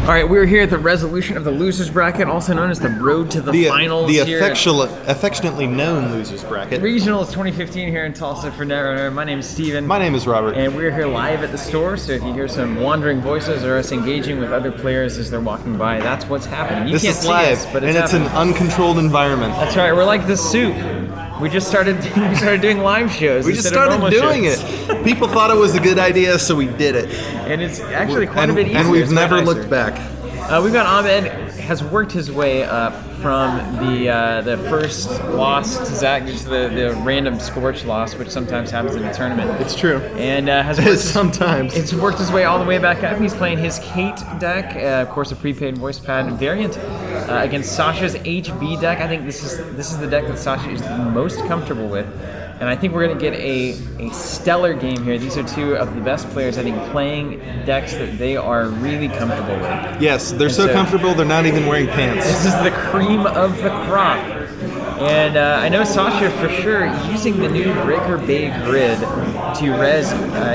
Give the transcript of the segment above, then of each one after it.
All right, we're here at the resolution of the losers bracket, also known as the road to the finals. The here affectionately known losers bracket. Regionals 2015 here in Tulsa for Netrunner. My name is Steven. My name is Robert. And we're here live at the store, so if you hear some wandering voices or us engaging with other players as they're walking by, that's what's happening. You can't is live, see us, but it's happening. An uncontrolled environment. That's right, we're like the soup. We just started doing live shows. We just started doing it. People thought it was a good idea, so we did it. And it's actually quite a bit easier. And we've never looked back. We've got Ahmed has worked his way up from the first loss to Zach, just the random scorch loss, which sometimes happens in a tournament. It's true. And has worked sometimes. It's worked his way all the way back up. He's playing his Kate deck, of course, a prepaid voice pad variant, against Sasha's HB deck. I think this is the deck that Sasha is the most comfortable with. And I think we're going to get a stellar game here. These are two of the best players, I think, playing decks that they are really comfortable with. Yes, they're so comfortable they're not even wearing pants. This is the cream of the crop. And I know Sasha for sure using the new Breaker Bay grid to res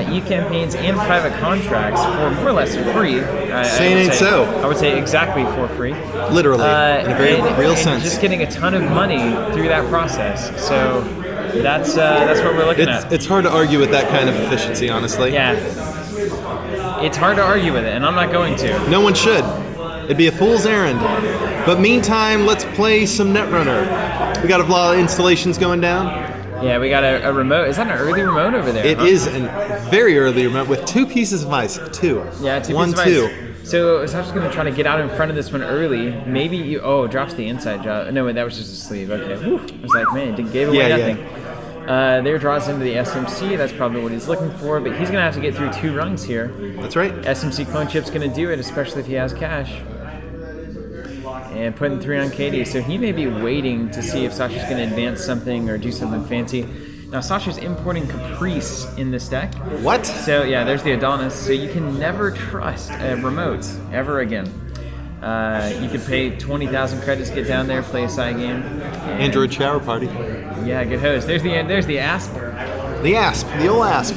e-campaigns and private contracts for more or less free. I would say exactly for free. Literally, in a very real sense. Just getting a ton of money through that process. So that's what we're looking at. It's hard to argue with that kind of efficiency, honestly. Yeah. It's hard to argue with it, and I'm not going to. No one should. It'd be a fool's errand. But meantime, let's play some Netrunner. We got a lot of installations going down. Yeah, we got a remote. Is that an early remote over there? It is a very early remote with 2 pieces of ice. 2. Yeah, 2 1, pieces of 2. ice. So Sasha's going to try to get out in front of this one early. Maybe you... Oh, drops the inside job. No, wait, that was just a sleeve. Okay. Whew. I was like, man, it gave away nothing. Yeah. There draws into the SMC. That's probably what he's looking for, but he's going to have to get through 2 rungs here. That's right. SMC clone chip's going to do it, especially if he has cash. And putting 3 on Katie, so he may be waiting to see if Sasha's going to advance something or do something fancy. Now Sasha's importing Caprice in this deck. What? So yeah, there's the Adonis. So you can never trust a remote ever again. You could pay 20,000 credits to get down there, play a side game. Android shower party. Yeah, good host. There's the Asp. The Asp, the old Asp.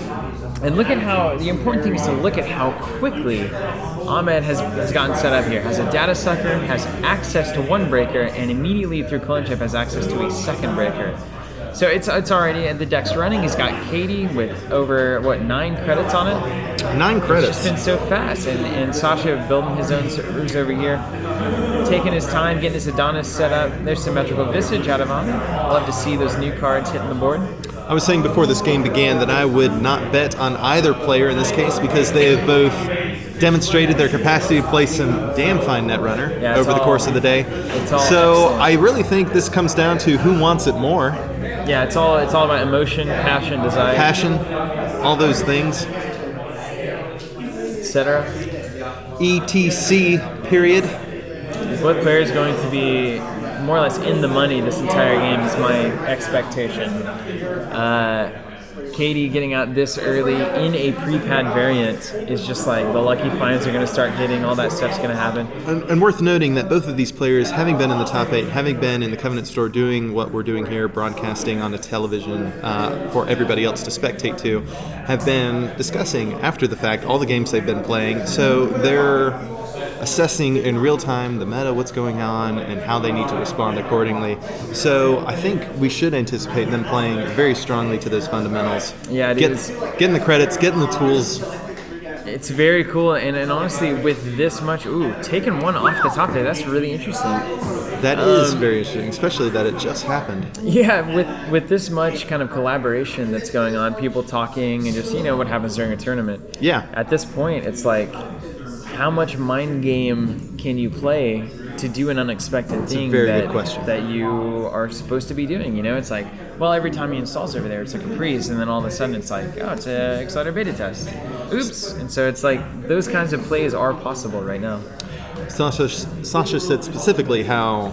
And look at how, the important thing is to look at how quickly Ahmed has gotten set up here. Has a data sucker, has access to 1 breaker, and immediately through clone chip has access to a 2nd breaker. So it's already, the deck's running. He's got Katie with over, 9 credits on it? 9 credits. It's just been so fast. And Sasha building his own servers over here, taking his time, getting his Adonis set up. There's Symmetrical Visage out of Ahmed. Love to see those new cards hitting the board. I was saying before this game began that I would not bet on either player in this case because they have both demonstrated their capacity to play some damn fine Netrunner over the course of the day. So I really think this comes down to who wants it more. Yeah, it's all about emotion, passion, desire. Passion, all those things. Etc. ETC, period. Both players going to be more or less in the money this entire game is my expectation. Katie getting out this early in a pre-pad variant is just like the lucky finds are going to start hitting, all that stuff's going to happen. And worth noting that both of these players, having been in the top 8, having been in the Covenant store doing what we're doing here, broadcasting on a television for everybody else to spectate to, have been discussing after the fact all the games they've been playing. So they're assessing in real time the meta, what's going on, and how they need to respond accordingly. So I think we should anticipate them playing very strongly to those fundamentals. Yeah, it is. Getting the credits, getting the tools. It's very cool, and honestly, with this much, taking 1 off the top there, that's really interesting. That is very interesting, especially that it just happened. Yeah, with this much kind of collaboration that's going on, people talking, and just, what happens during a tournament. Yeah. At this point, it's like, how much mind game can you play to do an unexpected thing that you are supposed to be doing? It's like, well, every time he installs over there, it's a Caprice, and then all of a sudden it's like, oh, it's an Exciter beta test. Oops. And so it's like, those kinds of plays are possible right now. Sasha said specifically how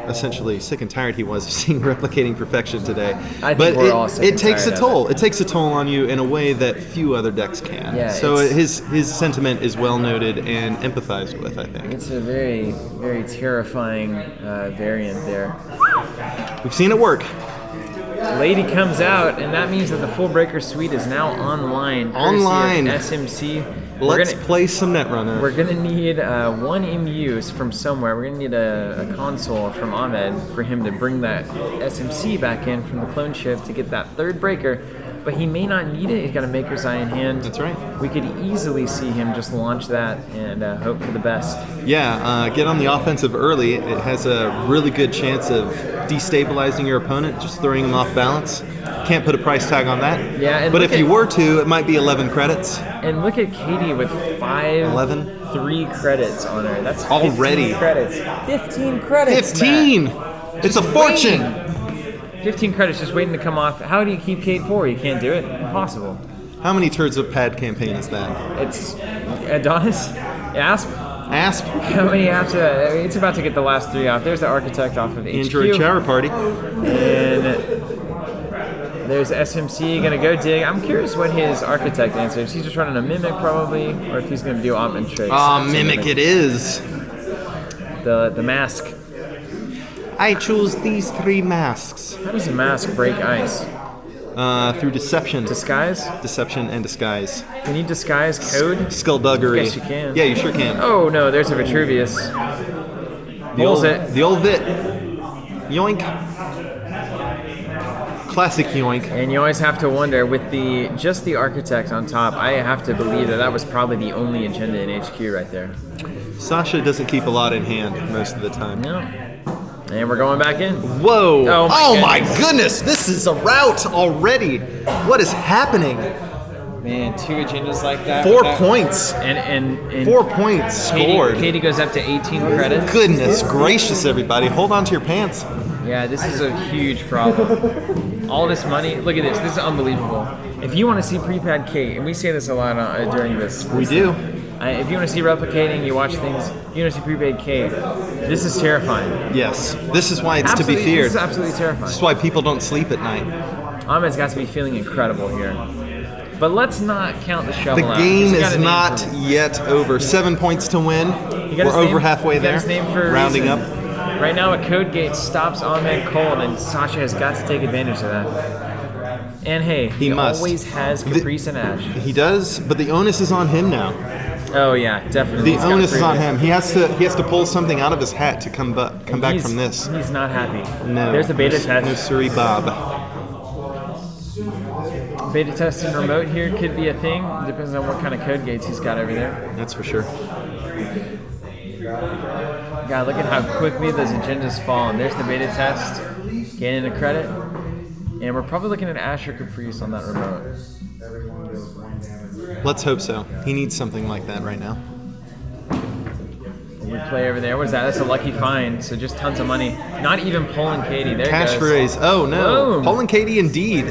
essentially sick and tired he was of seeing replicating perfection today. I think we're all sick and tired. It takes a toll. It takes a toll on you in a way that few other decks can. Yeah, so his sentiment is well noted and empathized with, I think. It's a very, very terrifying variant there. We've seen it work. Lady comes out, and that means that the full breaker suite is now online. Online. SMC. Let's play some Netrunner. We're gonna need one MU from somewhere. We're gonna need a console from Ahmed for him to bring that SMC back in from the clone ship to get that third breaker. But he may not need it. He's got a Maker's Eye in hand. That's right. We could easily see him just launch that and hope for the best. Yeah, get on the offensive early. It has a really good chance of destabilizing your opponent, just throwing him off balance. Can't put a price tag on that. Yeah, but if you were to, it might be 11 credits. And look at Katie with 3 credits on her. That's 15 already credits. 15 credits. 15. Matt. It's a fortune. 15 credits just waiting to come off. How do you keep Kate poor? You can't do it. Impossible. How many turds of pad campaign is that? It's Adonis, Asp. How many after that? I mean, it's about to get the last 3 off. There's the Architect off of HQ. Android Shower Party. And there's SMC gonna go dig. I'm curious what his Architect answers. He's just running a Mimic probably, or if he's gonna do Opt-in traits. Mimic it is. The mask. I choose these 3 masks. How does a mask break ice? Through deception. Disguise? Deception and disguise. Can you disguise code? Skullduggery. Yes, you can. Yeah, you sure can. Oh no, there's a Vitruvius. The old Vit. Yoink. Classic yoink. And you always have to wonder, with just the Architect on top, I have to believe that was probably the only agenda in HQ right there. Sasha doesn't keep a lot in hand most of the time. No. And we're going back in. Whoa! Oh my goodness! This is a rout already. What is happening? Man, 2 agendas like that. 4 points. And 4 points scored. Katie goes up to 18 credits. Goodness gracious, everybody! Hold on to your pants. Yeah, this is a huge problem. All this money. Look at this. This is unbelievable. If you want to see Prepaid Kate, and we say this a lot during this. We do. If you want to see replicating, you watch things, you want to see Prepaid K, this is terrifying. Yes. This is why it's to be feared. This is absolutely terrifying. This is why people don't sleep at night. Ahmed's got to be feeling incredible here. But let's not count the shovel out. The game is not yet over. 7 points to win. We're over halfway there. Rounding up. Right now, a code gate stops Ahmed cold, and Sasha has got to take advantage of that. And hey, he must. Always has Caprice and Ash. He does, but the onus is on him now. Oh yeah, definitely. The onus is on him. He has to pull something out of his hat to come back from this. He's not happy. No. There's the beta test. No siree, Bob. Beta test and remote here could be a thing. Depends on what kind of code gates he's got over there. That's for sure. God, look at how quickly those agendas fall. And there's the beta test. Gaining a credit. And we're probably looking at Ash or Caprice on that remote. Let's hope so. He needs something like that right now. We play over there. What is that? That's a lucky find. So just tons of money. Not even pulling Katie. There Cash it for goes. raise. Oh no. Boom. Paul and Katie indeed.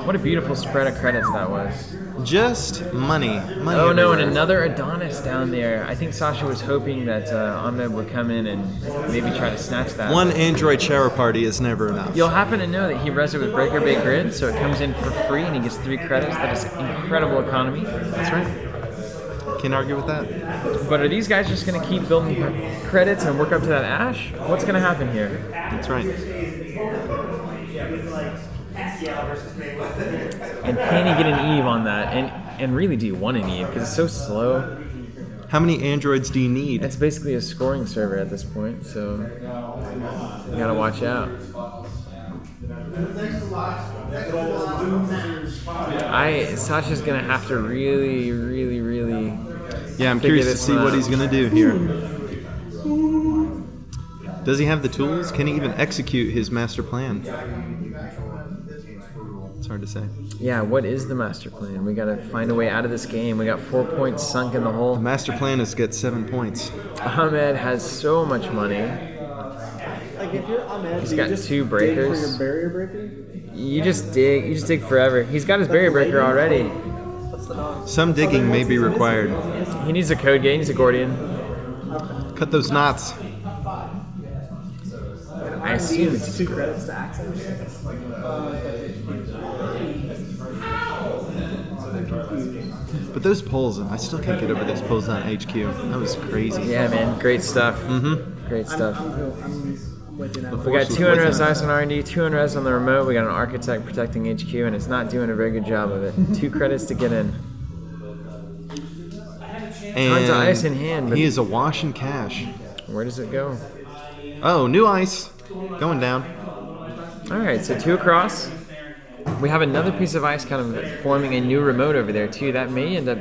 What a beautiful spread of credits that was. Just money. Oh no, and another Adonis down there. I think Sasha was hoping that Ahmed would come in and maybe try to snatch that. One Android Shower Party is never enough. You'll happen to know that he res it with Breaker Bay Grid, so it comes in for free and he gets 3 credits. That is incredible economy. That's right. Can't argue with that. But are these guys just going to keep building credits and work up to that Ash? What's going to happen here? That's right. And can he get an Eve on that? And really, do you want an Eve? Because it's so slow. How many androids do you need? It's basically a scoring server at this point, so you gotta watch out. Sasha's gonna have to really. Yeah, I'm curious to see what he's gonna do here. Does he have the tools? Can he even execute his master plan? It's hard to say. Yeah, what is the master plan? We gotta find a way out of this game. We got 4 points sunk in the hole. The master plan is to get 7 points. Ahmed has so much money. Like if you're Ahmed, he's got 2 breakers. For your barrier breaker? You just dig forever. He's got his barrier breaker already. Some digging may be required. He needs a code gate, he needs a Gordian. Cut those knots. I assume it's 2 credits to access. But those polls, I still can't get over those polls on HQ. That was crazy. Yeah, man, great stuff. Mm-hmm. Great stuff. I'm We got 200 ice on R&D, 200 on the remote. We got an architect protecting HQ, and it's not doing a very good job of it. 2 credits to get in. Tons of ice in hand. But he is awash in cash. where does it go? Oh, new ice. Going down. All right, so 2 across. We have another piece of ice kind of forming a new remote over there, too. That may end up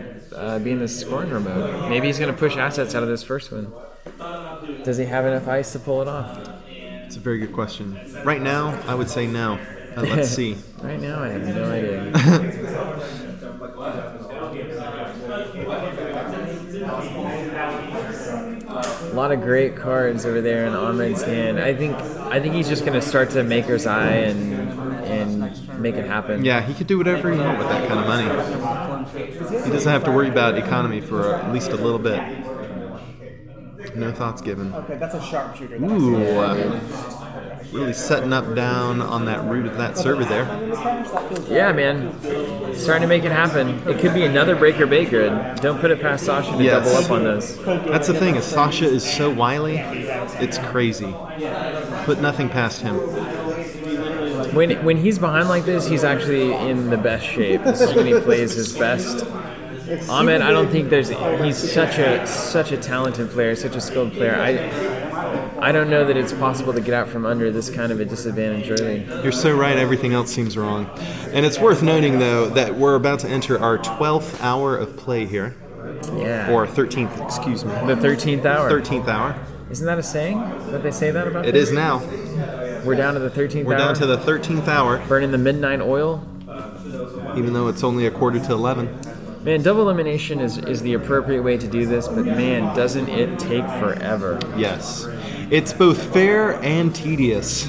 being the scoring remote. Maybe he's going to push assets out of this first one. Does he have enough ice to pull it off? It's a very good question. Right now, I would say no. Let's see. Right now, I have no idea. A lot of great cards over there in Ahmed's hand. I think he's just going to start to Maker's Eye and make it happen. Yeah, he could do whatever he wants with that kind of money. He doesn't have to worry about economy for at least a little bit. No thoughts given. Okay, that's a sharpshooter. Ooh, really setting up down on that root of that server there. Yeah, man. Starting to make it happen. It could be another breaker bait grid. Don't put it past Sasha to double up on those. That's the thing, is Sasha is so wily, it's crazy. Put nothing past him. When he's behind like this, he's actually in the best shape. This is when he plays his best. Ahmed, I don't think he's such a talented player, such a skilled player. I don't know that it's possible to get out from under this kind of a disadvantage early. You're so right, everything else seems wrong. And it's worth noting, though, that we're about to enter our 12th hour of play here. Yeah. Or 13th, excuse me. The 13th hour. 13th hour. Isn't that a saying? That they say that about It this? is now. We're down to the 13th hour. We're down to the 13th hour. Burning the midnight oil. Even though it's only 11:15. Man, double elimination is the appropriate way to do this, but man, doesn't it take forever. Yes. It's both fair and tedious.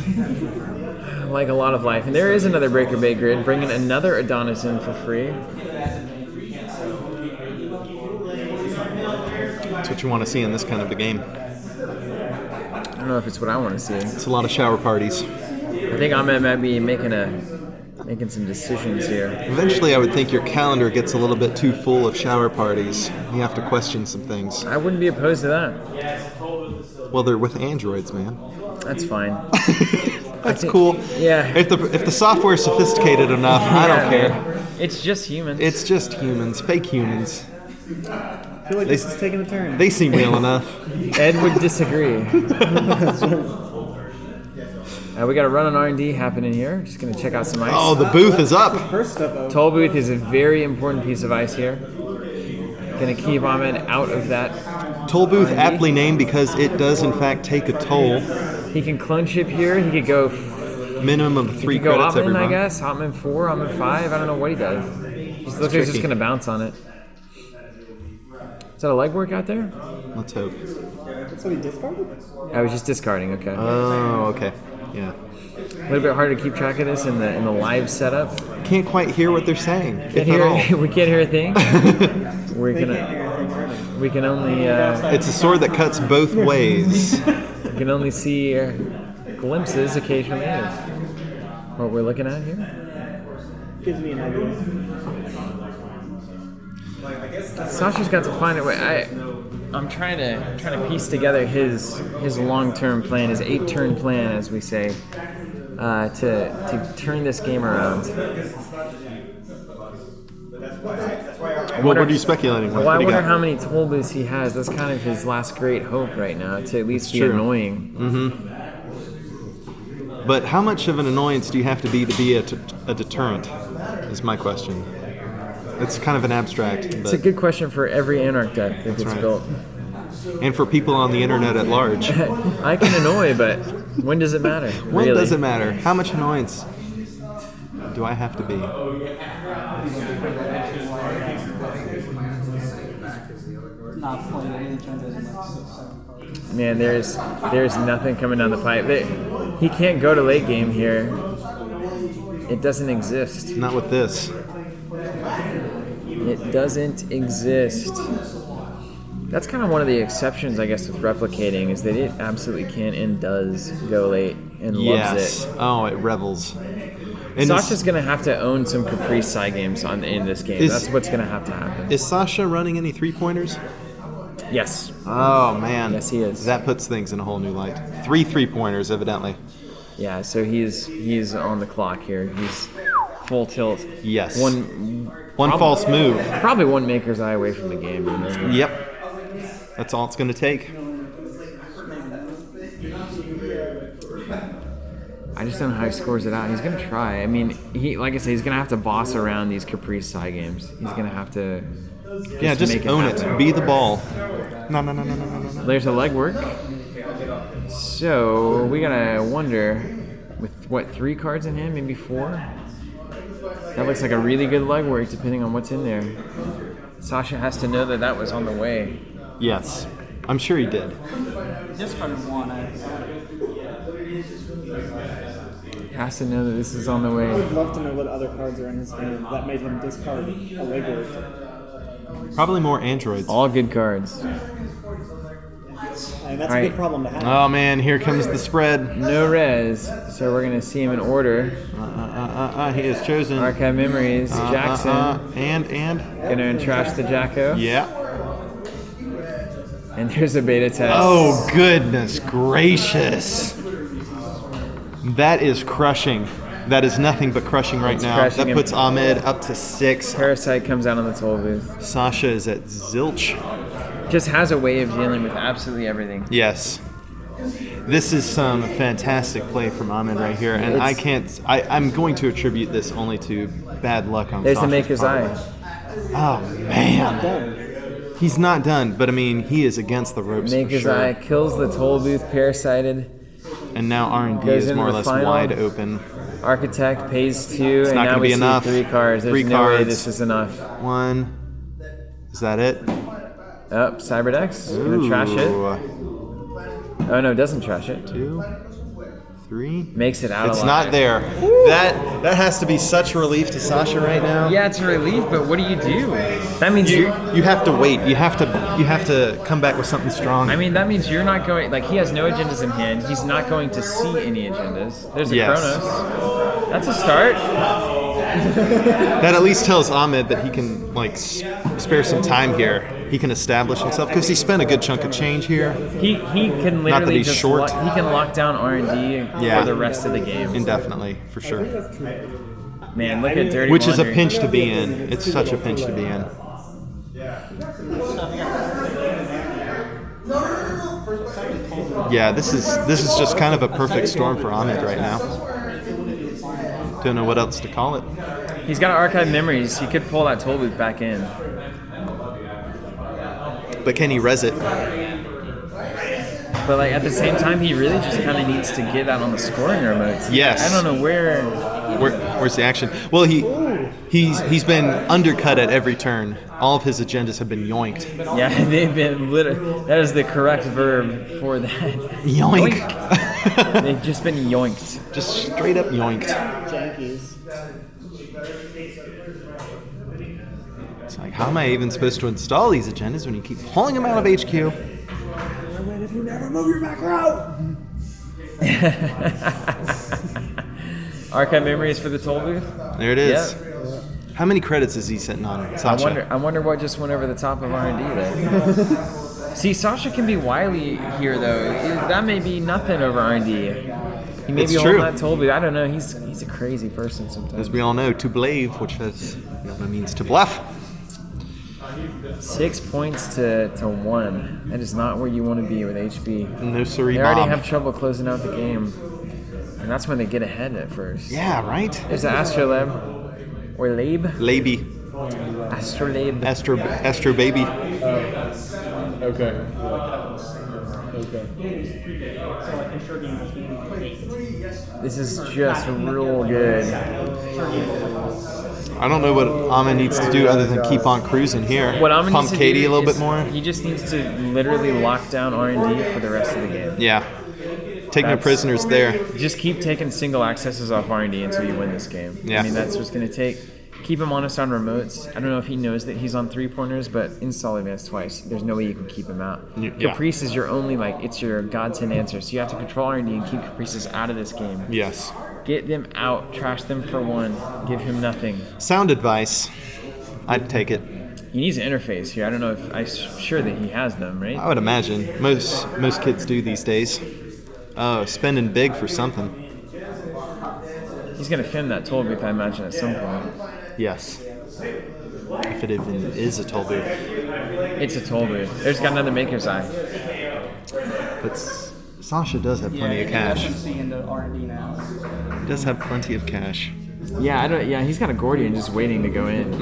Like a lot of life. And there is another breaker bait grid, bringing another Adonis in for free. That's what you want to see in this kind of a game. I don't know if it's what I want to see. It's a lot of shower parties. I think Ahmed might be making some decisions here. Eventually, I would think your calendar gets a little bit too full of shower parties. You have to question some things. I wouldn't be opposed to that. Well, they're with androids, man. That's fine. That's cool. Yeah. If the software is sophisticated enough, I don't care. Man. It's just humans. It's just humans, fake humans. I feel like this is taking a turn. They seem real enough. Ed would disagree. We got a run on R&D happening here. Just going to check out some ice. Oh, the booth is up. First step out. Toll booth is a very important piece of ice here. Going to keep Ahmed out of that. Toll booth aptly named because it does in fact take a toll. He can clone ship here. He could go Minimum of 3 go credits every Hotman, I month. guess. Hotman 4, Hotman 5. I don't know what he does. He looks like he's just tricky. going to bounce on it. Is that a legwork out there? Let's hope. That's what he discarded? I was just discarding. Okay. Oh, okay. Yeah. A little bit harder to keep track of this in the live setup. Can't quite hear what they're saying, Can't if hear, at all. we can't hear a thing. We can only It's a sword that cuts both ways. we can only see glimpses occasionally of what we're looking at here. Gives me an idea. Sasha's got to find a way. I'm trying to piece together his long-term plan, his 8-turn plan, as we say, to turn this game around. What are you speculating? Well, I wonder how many toll booths he has. That's kind of his last great hope right now, to at least be true. annoying. But how much of an annoyance do you have to be a deterrent, is my question. It's kind of an abstract. It's a good question for every Anarch deck that gets right. built. And for people on the internet at large. I can annoy, but when does it matter? When really? does it matter? How much annoyance do I have to be? Not playing any turn doesn't like 6-7 cards. Man, there's nothing coming down the pipe. He can't go to late game here. It doesn't exist. Not with this. It doesn't exist. That's kind of one of the exceptions, I guess, with replicating, is that it absolutely can and does go late and loves it. Oh, it revels. And Sasha's going to have to own some Caprice side games in this game. That's what's going to happen. Is Sasha running any 3-pointers? Yes. Oh, man. Yes, he is. That puts things in a whole new light. 3 3-pointers, evidently. Yeah, so he's on the clock here. He's full tilt. Yes. One false move. Probably one maker's eye away from the game. You know? Yep. That's all it's going to take. I just don't know how he scores it out. He's gonna try. I mean, like I said, he's gonna have to boss around these Caprice side games. He's gonna have to. Just make own happen. it. Be the ball. No. There's a leg work. So we gotta wonder, with what 3 cards in hand, maybe 4. That looks like a really good leg work, depending on what's in there. Sasha has to know that was on the way. Yes. I'm sure he did. Discarded 1. Has to know that this is on the way. I would love to know what other cards are in his hand that made him discard a Lego. Probably more androids. All good cards. And that's All a right. good problem to have. Oh, man. Here comes the spread. No res, so we're gonna see him in order. He has chosen. Archive Memories, Jackson. And. Gonna trash the Jacko. Yeah. And there's a beta test. Oh, goodness gracious. That is crushing. That is nothing but crushing right It's now. crushing That him. puts Ahmed up to 6. Parasite comes out on the toll booth. Sasha is at zilch. Just has a way of dealing with absolutely everything. Yes. This is some fantastic play from Ahmed right here, and I'm going to attribute this only to bad luck on There's the Sasha's Maker's part. Eye. Oh, man. He's not done, but I mean, he is against the ropes Maker's for sure. Eye kills the toll booth, Parasited. And now R&D Goes is into more or the less final. wide open. Architect pays 2, and not now gonna we be see enough. 3 cards. There's 3 no way cards. this is enough. 1. Is that it? Oh, Cyberdex. Gonna trash it. Oh no, doesn't trash it. 2, 3. Makes it out It's alive. not there. That has to be such relief to Sasha right now. Yeah, it's a relief, but what do you do? That means You have to wait. You have to come back with something strong. I mean, that means you're not going. Like, he has no agendas in hand. He's not going to see any agendas. There's a Yes. Chronos. That's a start. That at least tells Ahmed that he can spare some time here. He can establish himself because he spent a good chunk of change here. He can Not that literally he's just short. he can lock down R&D Yeah. for the rest of the game. Indefinitely, for sure. Man, look at Dirty Which is a Laundry. pinch to be in. It's such a pinch to be in. Yeah, this is just kind of a perfect storm for Ahmed right now. Don't know what else to call it. He's got Archive Memories. He could pull that toll booth back in. But can he res it? But like at the same time, he really just kind of needs to get that on the scoring remotes. Yes. I don't know where. Where's the action? Well, he's been undercut at every turn. All of his agendas have been yoinked. Yeah, they've been literally. That is the correct verb for that. Yoink. They've just been yoinked. Just straight up yoinked. Jankies. It's like, how am I even supposed to install these agendas when you keep pulling them out of HQ? If you never move your back row. Archive Memories for the toll booth. There it is. Yep. How many credits is he sitting on, Sasha? I wonder what just went over the top of R&D there. See, Sasha can be wily here though. That may be nothing over R&D. He may It's be holding true. that toll booth. I don't know. He's a crazy person sometimes. As we all know, to blave, which means to bluff. 6 points to 1. That is not where you want to be with HP. No siree, They already Bob. have trouble closing out the game. And that's when they get ahead at first. Yeah, right? There's the Astrolabe. Or Labe. Laby. Astrolabe. Astro baby. Okay. This is just real good. I don't know what Ahmed needs to do other than keep on cruising here. What I'm Pump Katie a little bit more. He just needs to literally lock down R&D for the rest of the game. Yeah. Take no That's- prisoners there. Just keep taking single accesses off R&D until you win this game. Yeah. I mean, that's what's going to take. Keep him honest on remotes. I don't know if he knows that he's on 3-pointers, but install advance twice. There's no way you can keep him out. Yeah. Caprice is your only, it's your godsend answer. So you have to control R&D and keep Caprices out of this game. Yes. Get them out. Trash them for 1. Give him nothing. Sound advice. I'd take it. He needs an interface here. I don't know if I'm sure that he has them, right? I would imagine most kids do these days. Oh, spending big for something. He's gonna fin that toll booth, I imagine, at some point. Yes. If it even is a toll booth. It's a toll booth. There's got another Maker's Eye. But Sasha does have plenty of cash. SMC into R&D now. He does have plenty of cash. Yeah, Yeah, he's got a Gordian just waiting to go in.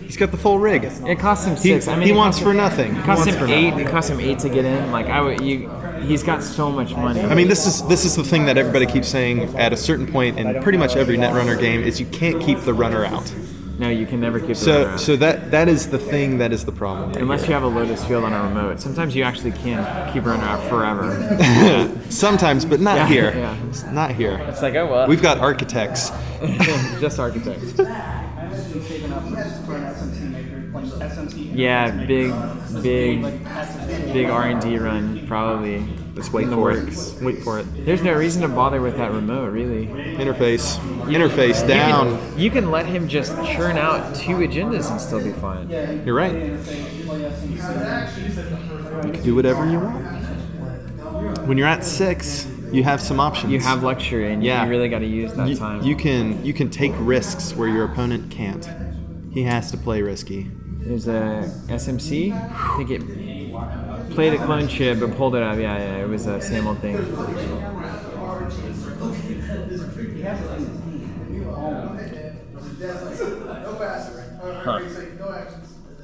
He's got the full rig. It costs him 6. He wants for nothing. It costs him 8. It costs him 8 to get in. Like he's got so much money. I mean, this is the thing that everybody keeps saying at a certain point in pretty much every Netrunner game is you can't keep the runner out. No, you can never keep the runner out. So that is the thing that is the problem. Right Unless here. you have a Lotus Field on a remote. Sometimes you actually can keep a runner out forever. Sometimes, but not here. Yeah. Not here. It's like, oh well. We've got architects. Just architects. He's saving up for an SMC maker, like SMC. Yeah, big R&D run probably. Let's wait in the for works. it. Wait for it. There's no reason to bother with that remote, really. Interface down. You can let him just churn out 2 agendas and still be fine. You're right. You can do whatever you want. When you're at 6, you have some options. You have luxury, and you really got to use that time. You can take risks where your opponent can't. He has to play risky. There's a SMC. I think it played a clone chip, but pulled it up. Yeah, it was a same old thing. Huh.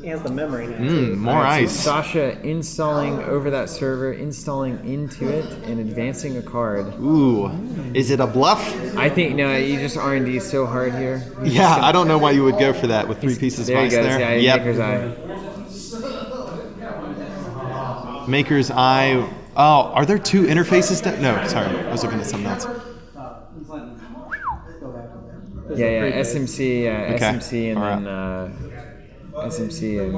He has the memory now. More Alright, ice. so Sasha installing over that server, installing into it, and advancing a card. Ooh, is it a bluff? I think no, you just R&D so hard here. Yeah, I don't know why you would go for that with 3 pieces of There he ice goes. there. Yeah, Yep. Maker's Eye. Maker's Eye. Oh, are there 2 interfaces? No, sorry. I was looking at something else. Yeah, SMC, Okay. SMC, and Alright. then SMC. And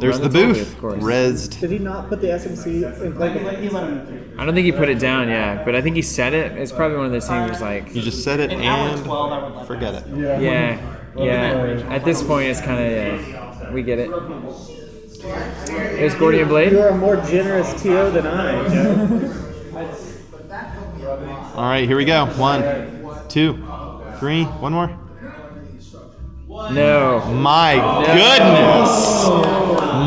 There's run the toll booth. of course. Rezzed. Did he not put the SMC in play before? I don't think he put it down, but I think he set it. It's probably one of those things where it's like, You just set it and forget it. yeah. At this point, it's kind of, we get it. There's Gordian Blade. You're a more generous TO than I, Joe. All right, here we go. 1, 2, 3. One more. No. My goodness.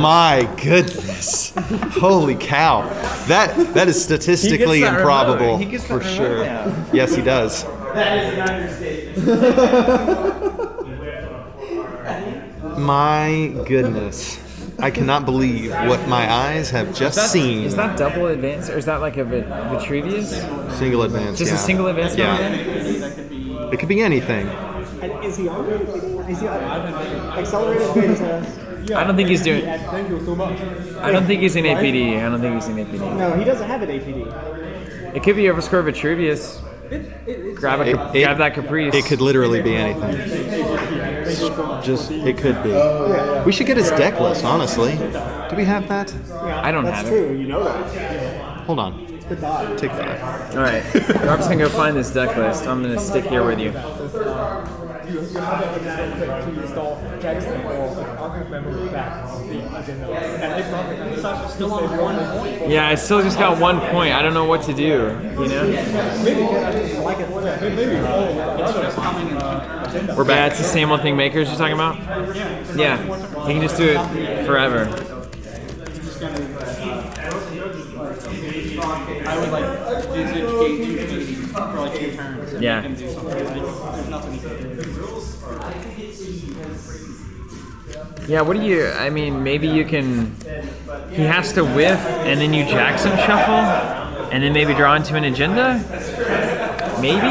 My goodness. Holy cow. That is statistically He gets that improbable remote. He gets that for remote sure. now. Yes, he does. My goodness. I cannot believe what my eyes have just seen. Is that double advance, or is that like a Vitruvius? Single advance, Just yeah. a single advance? Yeah. It could be anything. And is he on APD? Is he on accelerated beta test? I don't think he's doing. Thank you so much. I don't think he's in APD. I don't think he's in APD. No, he doesn't have an APD. It could be overscore Vitruvius. Grab that Caprice. It could literally be anything. Just, it could be. We should get his deck list, honestly. Do we have that? I don't That's have true. You know that. Hold on. Good thought. Take 5. it. All right, Rob's gonna go find this deck list. I'm gonna stick here with you. You have it just real quick to install Jackson or Archive memory back the agenda. And if not, it's actually still on 1 point. Yeah, I still just got 1 point. I don't know what to do. You know. Maybe agenda. We're back. Yeah, it's the same old thing. Makers you're talking about? Yeah. You can just do it forever. I would like visit gate 280 for like 2 turns. And Yeah. you can do something like there's nothing you can do. Yeah, what do you, I mean, maybe you can, he has to whiff, and then you jack some shuffle, and then maybe draw into an agenda? Maybe?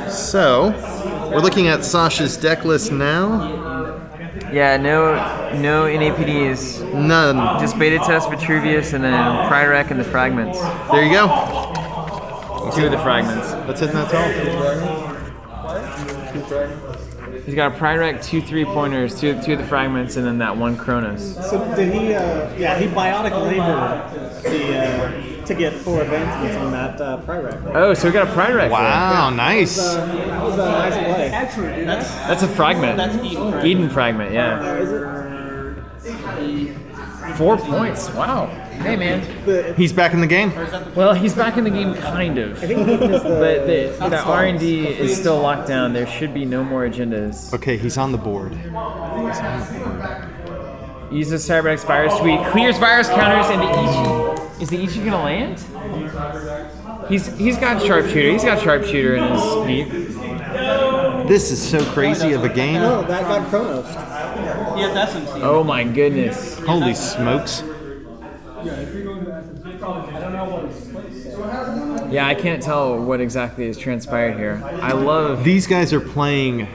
So, we're looking at Sasha's deck list now. Yeah, no NAPDs. None. Just beta test, Vitruvius, and then Pryrek and the fragments. There you go. 2 of the fragments. That's it, and that's all. He's got a Pryrek, 2 3-pointers, two of the fragments, and then that 1 Kronos. So did he? Yeah, he biotic labored to get 4 advancements on that Pride Rack. Oh, so we got a pride rack. Wow, nice. That was a nice play. Actually, dude, That's a fragment. That's Eden. Eden fragment, yeah. Is it? 4 points. Wow. Hey, man. He's back in the game. Well, he's back in the game, kind of. I think Eden is But the R&D is still locked down. There should be no more agendas. Okay, he's on the board. Uses Cyberdex Virus Suite, clears virus counters into Ichi. Is the Ichi gonna land? He's got sharpshooter. He's got sharpshooter in his heat. This is so crazy of a game. No, that got Chronos. Yes, SMC. Oh my goodness. Holy smokes. Yeah, I can't tell what exactly has transpired here. I love. These guys are playing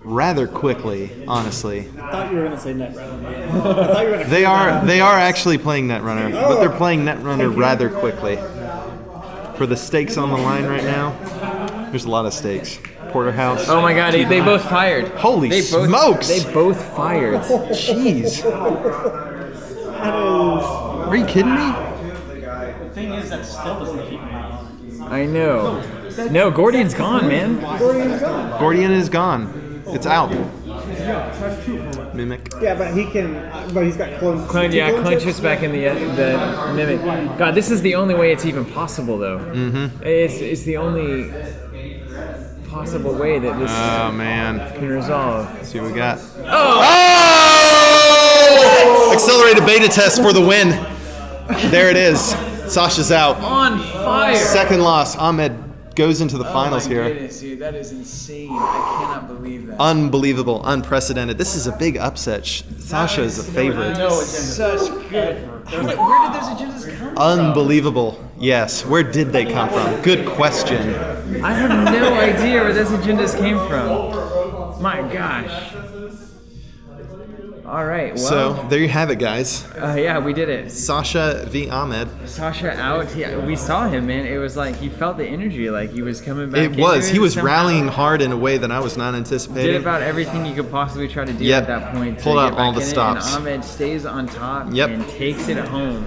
rather quickly, honestly. I thought you were going to say Netrunner. I thought you were going to They are actually playing Netrunner, but they're playing Netrunner rather quickly. For the stakes on the line right now, there's a lot of stakes. Porterhouse. Oh my god, they both fired. Holy smokes! They both fired. Jeez. Are you kidding me? The thing is, that still doesn't keep him out. I know. No, Gordian's gone, man. Gordian is gone. It's out. Mimic. Yeah, but he can. But he's got clone. Clench is back in the Mimic. God, this is the only way it's even possible, though. Mm-hmm. It's the only possible way that this Oh man. can resolve. Let's see what we got. Oh! Accelerated beta test for the win. There it is. Sasha's out. On fire! Second loss. Ahmed goes into the finals here. Goodness, dude, that is insane. I cannot believe that. Unbelievable, unprecedented. This is a big upset. Sasha is a favorite. No, it's such good. Where did those agendas come from? Unbelievable. Yes. Where did they come from? Good question. I have no idea where those agendas came from. My gosh. All right, well. So there you have it, guys. Yeah, we did it. Sasha v. Ahmed. Sasha out. Yeah, we saw him, man. It was like he felt the energy, like he was coming back. It was. into He was somehow. rallying hard in a way that I was not Did anticipating. about everything you could possibly try to do Yep. at that point. To Pulled out get all back the in it, stops. And Ahmed stays on top Yep. and takes it home.